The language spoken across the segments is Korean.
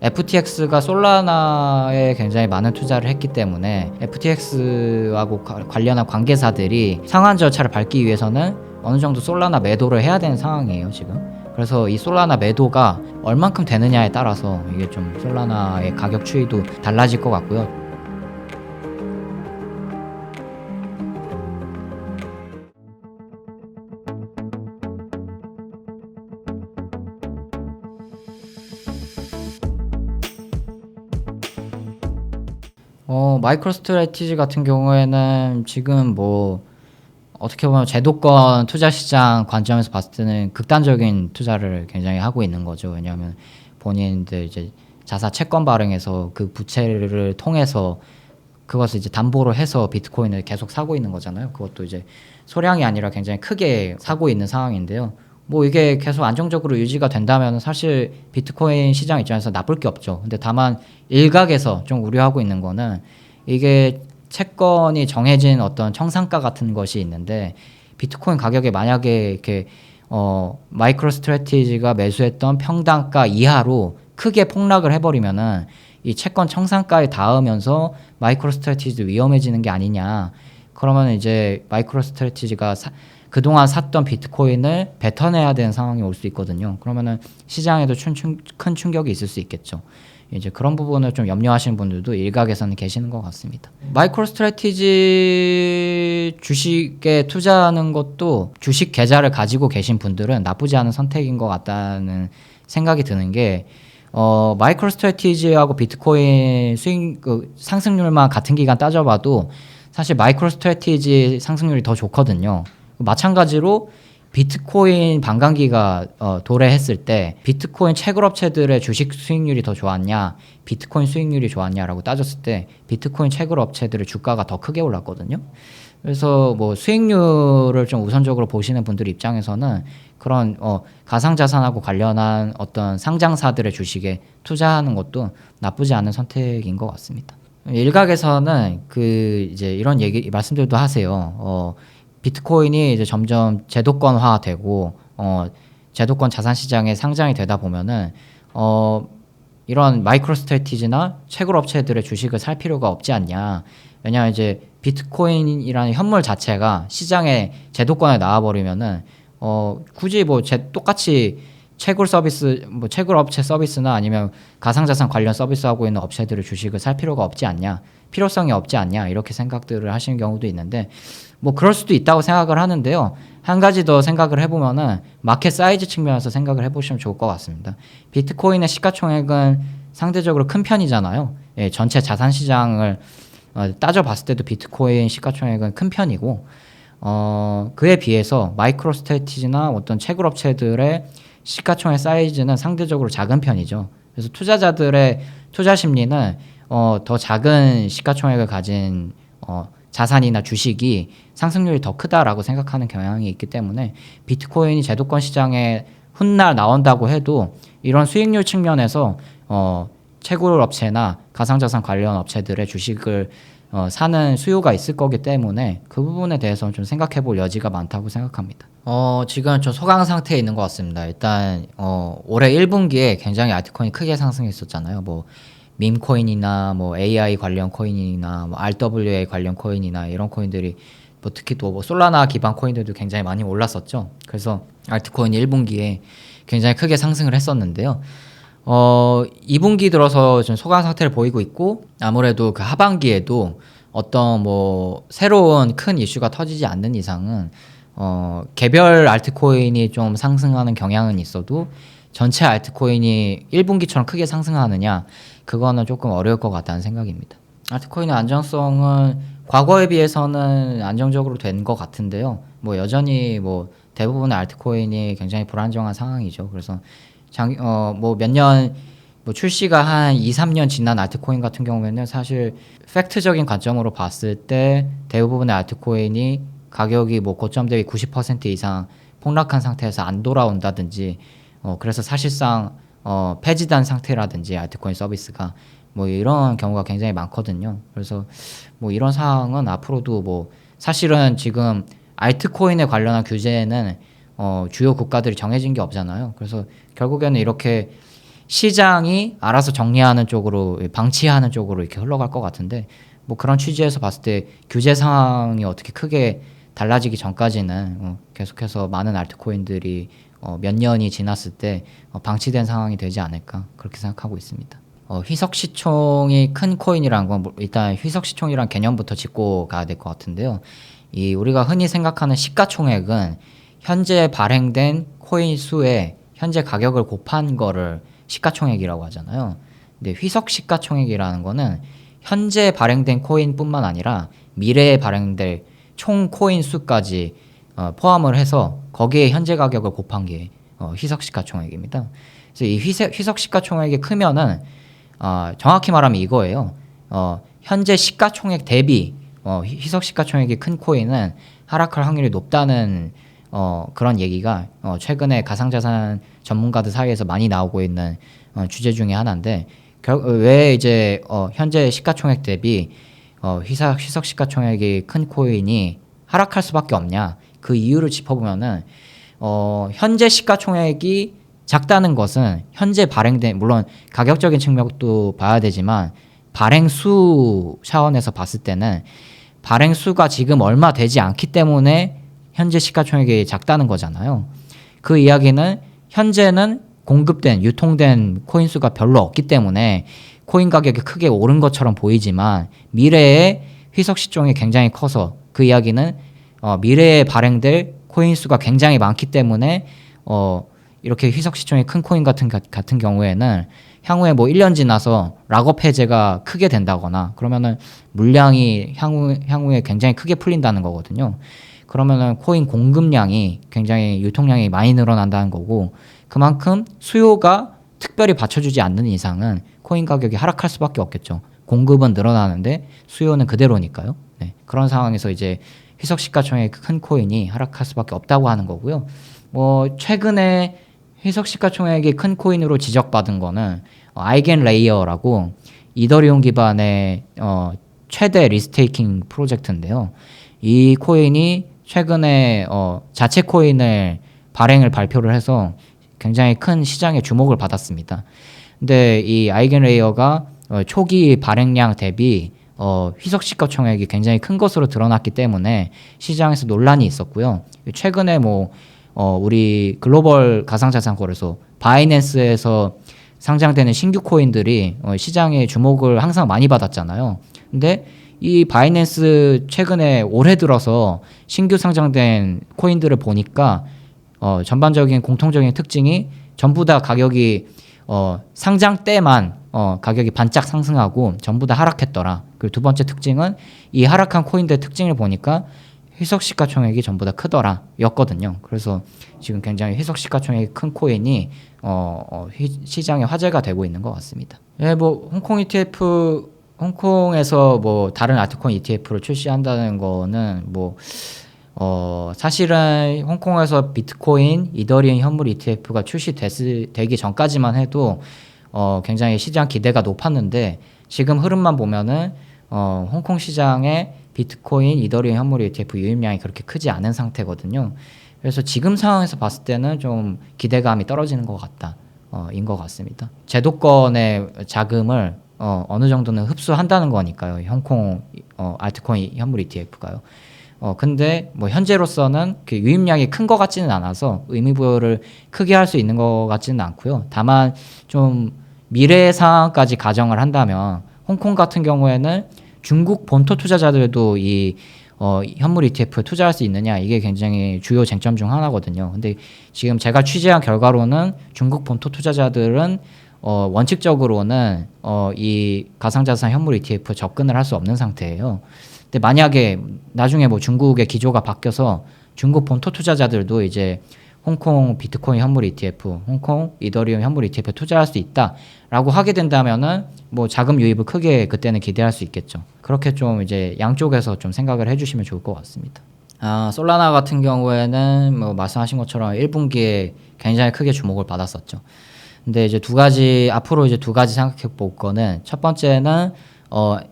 FTX가 솔라나에 굉장히 많은 투자를 했기 때문에 FTX하고 관련한 관계사들이 상환 절차를 밟기 위해서는 어느 정도 솔라나 매도를 해야 되는 상황이에요, 지금. 그래서 이 솔라나 매도가 얼만큼 되느냐에 따라서 이게 좀 솔라나의 가격 추이도 달라질 것 같고요. 마이크로 스트래티지 같은 경우에는 지금 뭐 어떻게 보면 제도권 투자 시장 관점에서 봤을 때는 극단적인 투자를 굉장히 하고 있는 거죠. 왜냐하면 본인들 이제 자사 채권 발행해서 그 부채를 통해서 그것을 이제 담보로 해서 비트코인을 계속 사고 있는 거잖아요. 그것도 이제 소량이 아니라 굉장히 크게 사고 있는 상황인데요. 뭐 이게 계속 안정적으로 유지가 된다면 사실 비트코인 시장 입장에서 나쁠 게 없죠. 근데 다만 일각에서 좀 우려하고 있는 거는 이게 채권이 정해진 어떤 청산가 같은 것이 있는데 비트코인 가격에 만약에 이렇게 마이크로 스트래티지가 매수했던 평단가 이하로 크게 폭락을 해버리면은 이 채권 청산가에 닿으면서 마이크로 스트래티지도 위험해지는 게 아니냐. 그러면 이제 마이크로 스트래티지가 그동안 샀던 비트코인을 뱉어내야 되는 상황이 올 수 있거든요. 그러면은 시장에도 큰 충격이 있을 수 있겠죠. 이제 그런 부분을 좀 염려하시는 분들도 일각에서는 계시는 것 같습니다. 마이크로 스트래티지 주식에 투자하는 것도 주식 계좌를 가지고 계신 분들은 나쁘지 않은 선택인 것 같다는 생각이 드는 게 마이크로 스트래티지하고 비트코인 상승률만 같은 기간 따져봐도 사실 마이크로 스트래티지 상승률이 더 좋거든요. 마찬가지로 비트코인 반감기가 도래했을 때 비트코인 채굴업체들의 주식 수익률이 더 좋았냐 비트코인 수익률이 좋았냐라고 따졌을 때 비트코인 채굴업체들의 주가가 더 크게 올랐거든요. 그래서 뭐 수익률을 좀 우선적으로 보시는 분들 입장에서는 그런 가상자산하고 관련한 어떤 상장사들의 주식에 투자하는 것도 나쁘지 않은 선택인 것 같습니다. 일각에서는 이제 이런 말씀들도 하세요. 비트코인이 이제 점점 제도권화되고 제도권 자산 시장에 상장이 되다 보면은 이런 마이크로 스트래티지나 채굴 업체들의 주식을 살 필요가 없지 않냐. 왜냐하면 이제 비트코인이라는 현물 자체가 시장에 제도권에 나와버리면은 굳이 뭐 똑같이 채굴 서비스, 뭐 채굴 업체 서비스나 아니면 가상자산 관련 서비스하고 있는 업체들의 주식을 살 필요가 없지 않냐, 필요성이 없지 않냐 이렇게 생각들을 하시는 경우도 있는데 뭐 그럴 수도 있다고 생각을 하는데요. 한 가지 더 생각을 해보면은 마켓 사이즈 측면에서 생각을 해보시면 좋을 것 같습니다. 비트코인의 시가총액은 상대적으로 큰 편이잖아요. 예, 전체 자산 시장을 따져봤을 때도 비트코인 시가총액은 큰 편이고 그에 비해서 마이크로 스트래티지나 어떤 채굴 업체들의 시가총액 사이즈는 상대적으로 작은 편이죠. 그래서 투자자들의 투자 심리는 더 작은 시가총액을 가진 자산이나 주식이 상승률이 더 크다라고 생각하는 경향이 있기 때문에 비트코인이 제도권 시장에 훗날 나온다고 해도 이런 수익률 측면에서 채굴 업체나 가상자산 관련 업체들의 주식을 사는 수요가 있을 거기 때문에 그 부분에 대해서는 좀 생각해 볼 여지가 많다고 생각합니다. 지금 좀 소강 상태에 있는 것 같습니다. 일단 올해 1분기에 굉장히 알트코인이 크게 상승했었잖아요. 뭐 밈코인이나 뭐 AI 관련 코인이나 뭐 RWA 관련 코인이나 이런 코인들이 뭐 특히 또 뭐 솔라나 기반 코인들도 굉장히 많이 올랐었죠. 그래서 알트코인이 1분기에 굉장히 크게 상승을 했었는데요. 2분기 들어서 좀 소강 상태를 보이고 있고 아무래도 그 하반기에도 어떤 뭐 새로운 큰 이슈가 터지지 않는 이상은 개별 알트코인이 좀 상승하는 경향은 있어도 전체 알트코인이 1분기처럼 크게 상승하느냐 그거는 조금 어려울 것 같다는 생각입니다. 알트코인의 안정성은 과거에 비해서는 안정적으로 된 것 같은데요. 뭐 여전히 뭐 대부분의 알트코인이 굉장히 불안정한 상황이죠. 그래서 뭐 몇 년 뭐 출시가 한 2, 3년 지난 알트코인 같은 경우에는 사실 팩트적인 관점으로 봤을 때 대부분의 알트코인이 가격이 뭐 고점 대비 90% 이상 폭락한 상태에서 안 돌아온다든지 그래서 사실상 폐지된 상태라든지 알트코인 서비스가 뭐 이런 경우가 굉장히 많거든요. 그래서 뭐 이런 상황은 앞으로도 뭐 사실은 지금 알트코인에 관련한 규제는 주요 국가들이 정해진 게 없잖아요. 그래서 결국에는 이렇게 시장이 알아서 정리하는 쪽으로, 방치하는 쪽으로 이렇게 흘러갈 것 같은데, 뭐 그런 취지에서 봤을 때 규제 상황이 어떻게 크게 달라지기 전까지는 계속해서 많은 알트코인들이 몇 년이 지났을 때 방치된 상황이 되지 않을까, 그렇게 생각하고 있습니다. 희석시총이 큰 코인이란 건 일단 희석시총이란 개념부터 짚고 가야 될 것 같은데요. 이 우리가 흔히 생각하는 시가총액은 현재 발행된 코인 수에 현재 가격을 곱한 거를 시가총액이라고 하잖아요. 근데 희석 시가총액이라는 거는 현재 발행된 코인뿐만 아니라 미래에 발행될 총 코인 수까지 포함을 해서 거기에 현재 가격을 곱한 게 희석 시가총액입니다. 그래서 이 희석 시가총액이 크면은 정확히 말하면 이거예요. 현재 시가총액 대비 희석 시가총액이 큰 코인은 하락할 확률이 높다는 그런 얘기가 최근에 가상자산 전문가들 사이에서 많이 나오고 있는 주제 중에 하나인데, 왜 이제 현재 시가총액 대비 희석 시가총액이 큰 코인이 하락할 수밖에 없냐, 그 이유를 짚어보면은 현재 시가총액이 작다는 것은 현재 발행된, 물론 가격적인 측면도 봐야 되지만 발행 수 차원에서 봤을 때는 발행 수가 지금 얼마 되지 않기 때문에 현재 시가총액이 작다는 거잖아요. 그 이야기는 현재는 공급된, 유통된 코인 수가 별로 없기 때문에 코인 가격이 크게 오른 것처럼 보이지만 미래에 희석 시총이 굉장히 커서, 그 이야기는 미래에 발행될 코인 수가 굉장히 많기 때문에 이렇게 희석 시총이 큰 코인 같은 경우에는 향후에 뭐 1년 지나서 락업 해제가 크게 된다거나 그러면은 물량이 향후에 굉장히 크게 풀린다는 거거든요. 그러면은 코인 공급량이 굉장히, 유통량이 많이 늘어난다는 거고, 그만큼 수요가 특별히 받쳐주지 않는 이상은 코인 가격이 하락할 수밖에 없겠죠. 공급은 늘어나는데 수요는 그대로니까요. 네. 그런 상황에서 이제 희석 시가총액이 큰 코인이 하락할 수밖에 없다고 하는 거고요. 최근에 희석 시가총액이 큰 코인으로 지적받은 거는 아이겐레이어라고 이더리움 기반의 최대 리스테이킹 프로젝트인데요. 이 코인이 최근에 자체 코인을 발표를 해서 굉장히 큰 시장의 주목을 받았습니다. 근데 이 아이겐레이어가 초기 발행량 대비 희석 시가총액이 굉장히 큰 것으로 드러났기 때문에 시장에서 논란이 있었고요. 최근에 우리 글로벌 가상자산 거래소 바이낸스에서 상장되는 신규 코인들이 시장의 주목을 항상 많이 받았잖아요. 근데 이 바이낸스 최근에 올해 들어서 신규 상장된 코인들을 보니까 전반적인 공통적인 특징이 전부 다 가격이 상장 때만 가격이 반짝 상승하고 전부 다 하락했더라. 그리고 두 번째 특징은 이 하락한 코인들의 특징을 보니까 희석 시가총액이 전부 다 크더라 였거든요. 그래서 지금 굉장히 희석 시가총액이 큰 코인이 시장에 화제가 되고 있는 것 같습니다. 예, 홍콩 ETF, 홍콩에서 다른 알트코인 ETF를 출시한다는 거는 사실은 홍콩에서 비트코인, 이더리움 현물 ETF가 출시되기 전까지만 해도 굉장히 시장 기대가 높았는데, 지금 흐름만 보면은 홍콩 시장에 비트코인, 이더리움 현물 ETF 유입량이 그렇게 크지 않은 상태거든요. 그래서 지금 상황에서 봤을 때는 좀 기대감이 떨어지는 것 같다, 인 것 같습니다. 제도권의 자금을 어느 정도는 흡수한다는 거니까요. 홍콩 알트코인 현물 ETF가요. 근데 현재로서는 그 유입량이 큰 것 같지는 않아서 의미부여를 크게 할 수 있는 것 같지는 않고요. 다만 좀 미래 상황까지 가정을 한다면 홍콩 같은 경우에는 중국 본토 투자자들도 이 현물 ETF에 투자할 수 있느냐, 이게 굉장히 주요 쟁점 중 하나거든요. 근데 지금 제가 취재한 결과로는 중국 본토 투자자들은 원칙적으로는 이 가상자산 현물 ETF 접근을 할 수 없는 상태예요. 근데 만약에 나중에 중국의 기조가 바뀌어서 중국 본토 투자자들도 이제 홍콩 비트코인 현물 ETF, 홍콩 이더리움 현물 ETF에 투자할 수 있다라고 하게 된다면은 자금 유입을 크게 그때는 기대할 수 있겠죠. 그렇게 좀 이제 양쪽에서 좀 생각을 해주시면 좋을 것 같습니다. 솔라나 같은 경우에는 말씀하신 것처럼 1분기에 굉장히 크게 주목을 받았었죠. 근데 이제 앞으로 두 가지 생각해 볼 거는, 첫 번째는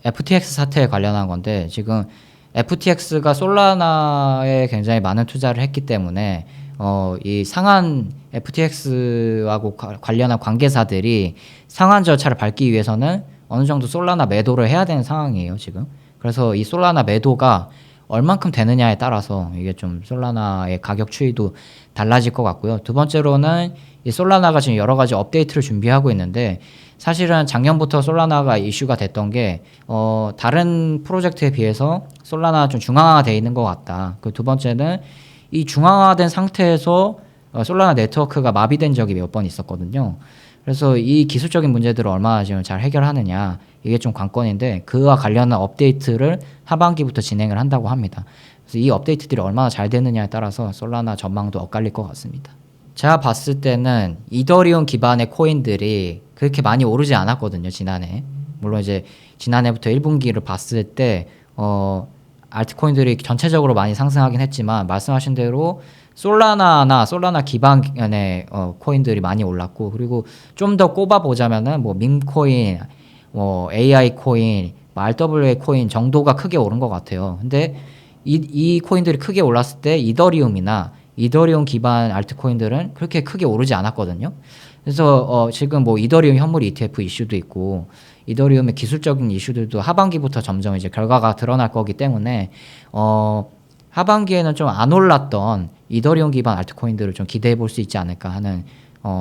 FTX 사태에 관련한 건데, 지금 FTX가 솔라나에 굉장히 많은 투자를 했기 때문에 이 상한 FTX하고 관련한 관계사들이 상한 절차를 밟기 위해서는 어느 정도 솔라나 매도를 해야 되는 상황이에요, 지금. 그래서 이 솔라나 매도가 얼만큼 되느냐에 따라서 이게 좀 솔라나의 가격 추이도 달라질 것 같고요. 두 번째로는 이 솔라나가 지금 여러 가지 업데이트를 준비하고 있는데, 사실은 작년부터 솔라나가 이슈가 됐던 게 다른 프로젝트에 비해서 솔라나 좀 중앙화되어 있는 것 같다. 그 두 번째는 이 중앙화된 상태에서 솔라나 네트워크가 마비된 적이 몇 번 있었거든요. 그래서 이 기술적인 문제들을 얼마나 지금 잘 해결하느냐, 이게 좀 관건인데, 그와 관련한 업데이트를 하반기부터 진행을 한다고 합니다. 그래서 이 업데이트들이 얼마나 잘 되느냐에 따라서 솔라나 전망도 엇갈릴 것 같습니다. 제가 봤을 때는 이더리움 기반의 코인들이 그렇게 많이 오르지 않았거든요, 지난해. 물론 이제 지난해부터 1분기를 봤을 때 알트코인들이 전체적으로 많이 상승하긴 했지만, 말씀하신 대로 솔라나나 솔라나 기반의 코인들이 많이 올랐고, 그리고 좀 더 꼽아보자면은 뭐 밈코인, 뭐 AI 코인, 뭐 RWA 코인 정도가 크게 오른 것 같아요. 근데 이 코인들이 크게 올랐을 때 이더리움이나 이더리움 기반 알트코인들은 그렇게 크게 오르지 않았거든요. 그래서 지금 뭐 이더리움 현물 ETF 이슈도 있고, 이더리움의 기술적인 이슈들도 하반기부터 점점 이제 결과가 드러날 거기 때문에 하반기에는 좀 안 올랐던 이더리움 기반 알트코인들을 좀 기대해 볼 수 있지 않을까 하는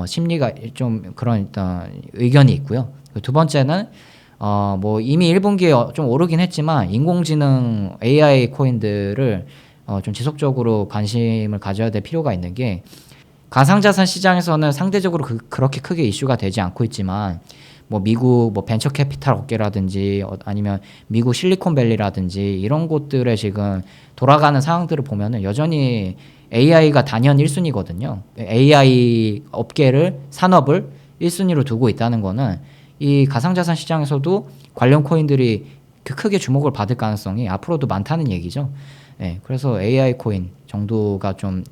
심리가 좀 그런 의견이 있고요. 두 번째는 뭐 이미 1분기에 좀 오르긴 했지만, 인공지능 AI 코인들을 좀 지속적으로 관심을 가져야 될 필요가 있는 게, 가상자산 시장에서는 상대적으로 그렇게 크게 이슈가 되지 않고 있지만, 뭐 미국 뭐 벤처 캐피탈 업계라든지 아니면 미국 실리콘밸리라든지 이런 곳들에 지금 돌아가는 상황들을 보면은 여전히 AI가 단연 1순위거든요. AI 업계를, 산업을 1순위로 두고 있다는 거는 이 가상자산 시장에서도 관련 코인들이 크게 주목을 받을 가능성이 앞으로도 많다는 얘기죠. 네, 그래서 AI 코인 정도가 좀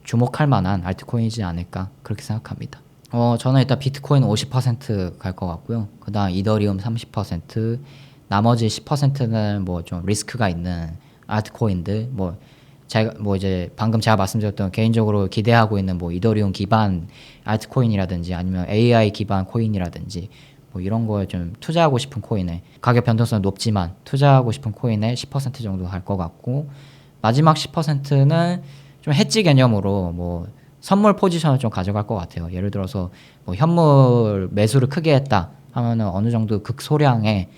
주목할 만한 알트코인이지 않을까, 그렇게 생각합니다. 저는 일단 비트코인 50% 갈 것 같고요. 그 다음 이더리움 30%, 나머지 10%는 뭐 좀 리스크가 있는 알트코인들, 뭐 이제 방금 제가 말씀드렸던 개인적으로 기대하고 있는 뭐 이더리움 기반 알트코인이라든지 아니면 AI 기반 코인이라든지 뭐 이런 거에 좀 투자하고 싶은 코인에, 가격 변동성은 높지만 투자하고 싶은 코인에 10% 정도 갈 것 같고, 마지막 10%는 좀 해지 개념으로 뭐 선물 포지션을 좀 가져갈 것 같아요. 예를 들어서 뭐 현물 매수를 크게 했다 하면은 어느 정도 극소량의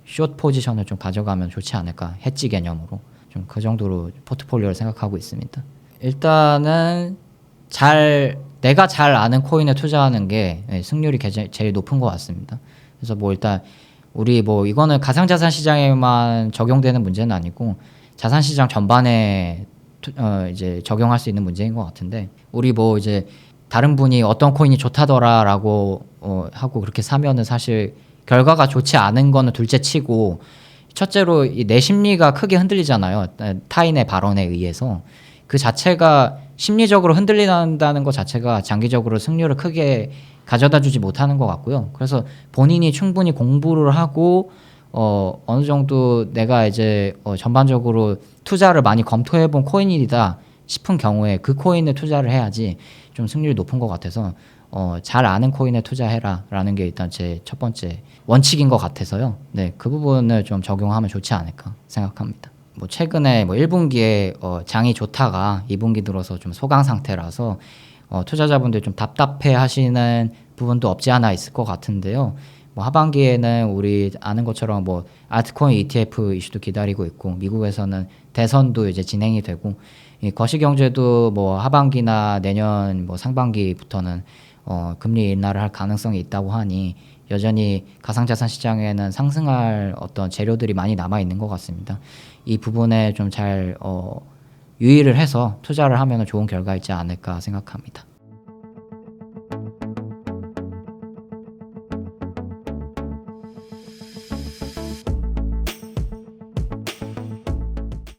숏 포지션을 좀 가져가면 좋지 않을까, 해지 개념으로. 좀 그 정도로 포트폴리오를 생각하고 있습니다. 일단은 내가 잘 아는 코인에 투자하는 게 승률이 제일 높은 것 같습니다. 그래서 뭐 일단 우리 뭐 이거는 가상자산 시장에만 적용되는 문제는 아니고 자산 시장 전반에 이제 적용할 수 있는 문제인 것 같은데, 우리 뭐 이제 다른 분이 어떤 코인이 좋다더라라고 하고 그렇게 사면은 사실 결과가 좋지 않은 거는 둘째 치고, 첫째로 내 심리가 크게 흔들리잖아요. 타인의 발언에 의해서. 그 자체가 심리적으로 흔들린다는 것 자체가 장기적으로 승률을 크게 가져다 주지 못하는 것 같고요. 그래서 본인이 충분히 공부를 하고 어느 정도 내가 이제 전반적으로 투자를 많이 검토해 본 코인이다 싶은 경우에 그 코인에 투자를 해야지 좀 승률이 높은 것 같아서 잘 아는 코인에 투자해라 라는 게 일단 제 첫 번째 원칙인 것 같아서요. 네, 그 부분을 좀 적용하면 좋지 않을까 생각합니다. 뭐 최근에 뭐 1분기에 장이 좋다가 2분기 들어서 좀 소강 상태라서 투자자분들 좀 답답해 하시는 부분도 없지 않아 있을 것 같은데요. 뭐 하반기에는 우리 아는 것처럼 뭐 알트코인 ETF 이슈도 기다리고 있고, 미국에서는 대선도 이제 진행이 되고, 이 거시경제도 뭐 하반기나 내년 뭐 상반기부터는 금리 인하를 할 가능성이 있다고 하니 여전히 가상자산 시장에는 상승할 어떤 재료들이 많이 남아 있는 것 같습니다. 이 부분에 좀 잘 유의를 해서 투자를 하면 좋은 결과 있지 않을까 생각합니다.